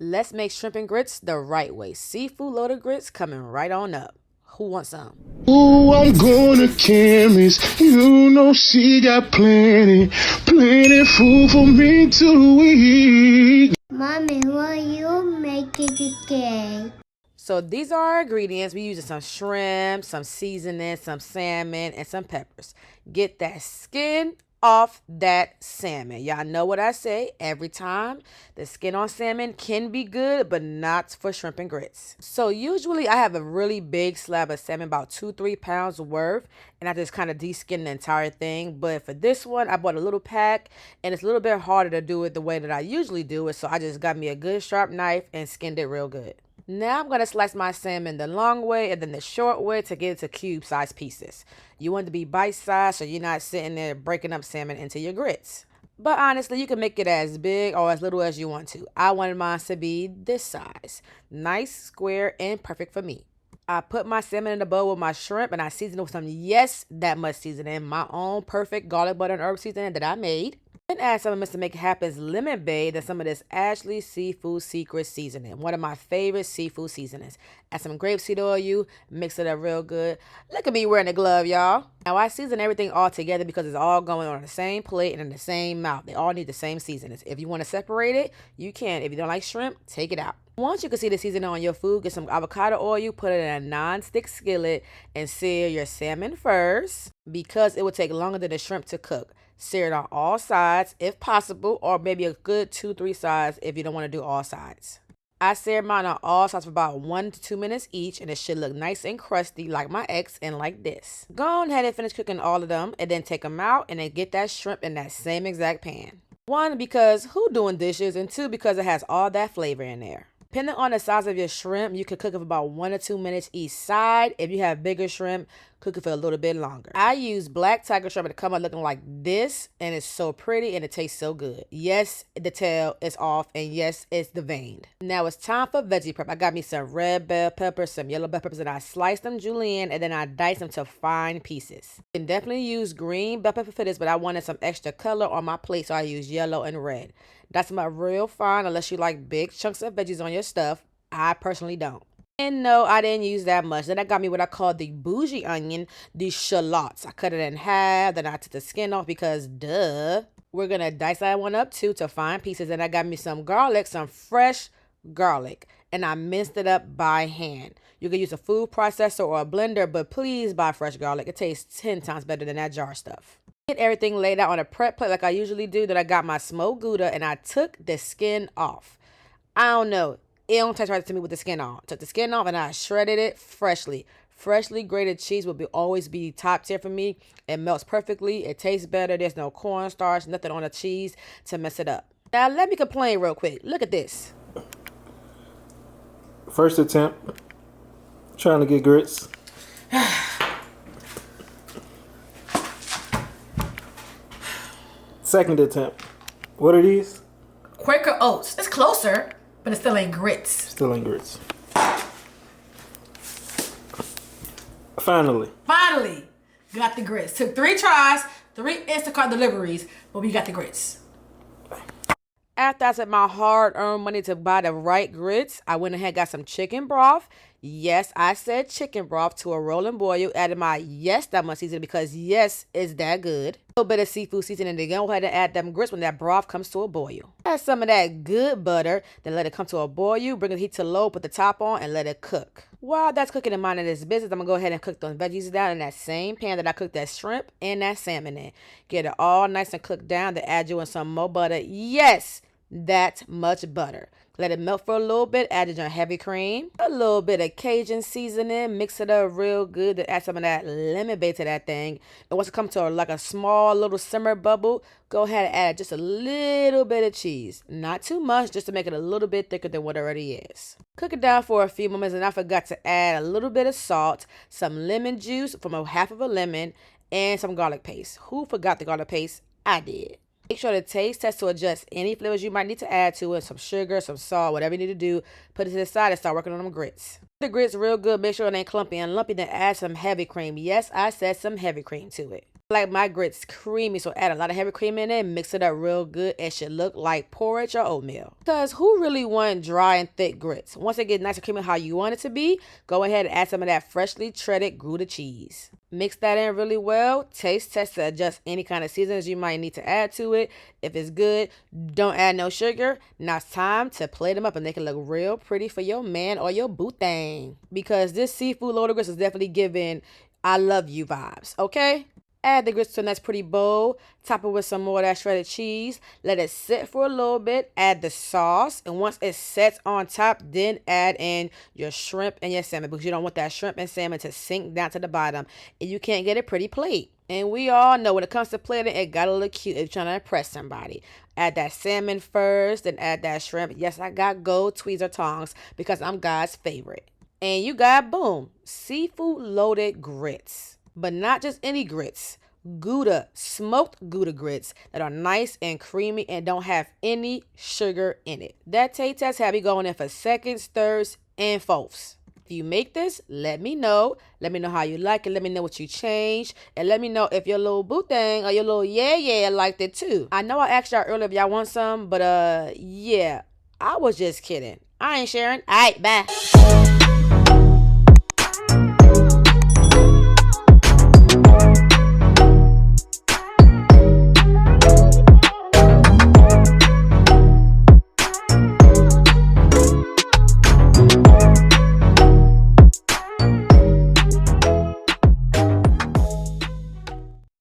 Let's make shrimp and grits the right way. Seafood loaded grits coming right on up. Who wants some? Ooh, I'm going to chemist. You know she got plenty food for me to eat. Mommy, will you make it again? So these are our ingredients. We using some shrimp, some seasoning, some salmon, and some peppers. Get that skin off that salmon. Y'all know what I say every time. The skin on salmon can be good, but not for shrimp and grits. So usually I have a really big slab of salmon, about 2-3 pounds worth, and I just kind of de-skin the entire thing. But for this one, I bought a little pack, and it's a little bit harder to do it the way that I usually do it. So I just got me a good sharp knife and skinned it real good. Now I'm going to slice my salmon the long way and then the short way to get it to cube-sized pieces. You want it to be bite-sized so you're not sitting there breaking up salmon into your grits. But honestly, you can make it as big or as little as you want to. I wanted mine to be this size. Nice, square, and perfect for me. I put my salmon in the bowl with my shrimp and I seasoned it with some, yes, that much seasoning, my own perfect garlic butter and herb seasoning that I made. Then add some of Mr. Make It Happen's lemon bay and some of this Ashley Seafood Secret seasoning, one of my favorite seafood seasonings. Add some grapeseed oil, mix it up real good. Look at me wearing a glove, y'all. Now I season everything all together because it's all going on the same plate and in the same mouth. They all need the same seasonings. If you want to separate it, you can. If you don't like shrimp, take it out. Once you can see the seasoning on your food, get some avocado oil, put it in a non-stick skillet, and sear your salmon first because it will take longer than the shrimp to cook. Sear it on all sides if possible, or maybe a good 2-3 sides if you don't want to do all sides. I seared mine on all sides for about 1 to 2 minutes each, and it should look nice and crusty like my ex and like this. Go on ahead and finish cooking all of them, and then take them out and then get that shrimp in that same exact pan. 1, because who doing dishes, and 2, because it has all that flavor in there. Depending on the size of your shrimp, you can cook it for about 1 or 2 minutes each side. If you have bigger shrimp, cook it for a little bit longer. I use black tiger shrimp to come out looking like this, and it's so pretty and it tastes so good. Yes, the tail is off, and yes, it's the veined. Now it's time for veggie prep. I got me some red bell peppers, some yellow bell peppers, and I sliced them julienne, and then I diced them to fine pieces. You can definitely use green bell pepper for this, but I wanted some extra color on my plate, so I used yellow and red. That's my real fine unless you like big chunks of veggies on your stuff. I personally don't. And no, I didn't use that much. Then I got me what I call the bougie onion, the shallots. I cut it in half, then I took the skin off because duh. We're going to dice that one up too to fine pieces. Then I got me some garlic, some fresh garlic, and I minced it up by hand. You can use a food processor or a blender, but please buy fresh garlic. It tastes 10 times better than that jar stuff. Get everything laid out on a prep plate like I usually do. Then I got my smoked Gouda and I took the skin off. I don't know. It don't taste right to me with the skin on. Took the skin off and I shredded it freshly. Freshly grated cheese will always be top tier for me. It melts perfectly. It tastes better. There's no cornstarch, nothing on the cheese to mess it up. Now let me complain real quick. Look at this. First attempt. Trying to get grits. Second attempt. What are these? Quaker oats. It's closer, but it still ain't grits. Still ain't grits. Finally. Got the grits. Took 3 tries, 3 Instacart deliveries, but we got the grits. After I spent my hard-earned money to buy the right grits, I went ahead and got some chicken broth. Yes, I said chicken broth to a rolling boil. Added my yes that much seasoning because yes, it's that good. A little bit of seafood seasoning. Then go ahead and add them grits when that broth comes to a boil. Add some of that good butter. Then let it come to a boil. Bring the heat to low. Put the top on and let it cook. While that's cooking in minding this business, I'm going to go ahead and cook those veggies down in that same pan that I cooked that shrimp and that salmon in. Get it all nice and cooked down. Then add you in some more butter. Yes, that much butter. Let it melt for a little bit. Add your heavy cream. A little bit of Cajun seasoning. Mix it up real good. Then add some of that lemon bait to that thing. And once it comes to like a small little simmer bubble, go ahead and add just a little bit of cheese. Not too much, just to make it a little bit thicker than what it already is. Cook it down for a few moments. And I forgot to add a little bit of salt, some lemon juice from a half of a lemon, and some garlic paste. Who forgot the garlic paste? I did. Make sure to taste test to adjust any flavors you might need to add to it. Some sugar, some salt, whatever you need to do. Put it to the side and start working on them grits. The grits real good. Make sure it ain't clumpy and lumpy. Then add some heavy cream. Yes, I said some heavy cream to it. Like my grits creamy, so add a lot of heavy cream in it, mix it up real good. It should look like porridge or oatmeal. Because who really want dry and thick grits? Once they get nice and creamy how you want it to be, go ahead and add some of that freshly shredded Gouda cheese. Mix that in really well. Taste test to adjust any kind of seasonings you might need to add to it. If it's good, don't add no sugar. Now it's time to plate them up and make it look real pretty for your man or your boo thing. Because this seafood loaded grits is definitely giving I love you vibes, okay? Add the grits to a nice pretty bowl. Top it with some more of that shredded cheese. Let it sit for a little bit. Add the sauce. And once it sets on top, then add in your shrimp and your salmon. Because you don't want that shrimp and salmon to sink down to the bottom. And you can't get a pretty plate. And we all know when it comes to plating, it gotta look cute if you're trying to impress somebody. Add that salmon first, then add that shrimp. Yes, I got gold tweezer tongs because I'm God's favorite. And you got, boom, seafood loaded grits. But not just any grits. Gouda, smoked Gouda grits that are nice and creamy and don't have any sugar in it. That taste test have you going in for seconds, thirds, and fourths. If you make this, let me know. Let me know how you like it. Let me know what you changed. And let me know if your little boo thing or your little yeah liked it too. I know I asked y'all earlier if y'all want some, but yeah, I was just kidding. I ain't sharing. All right, bye.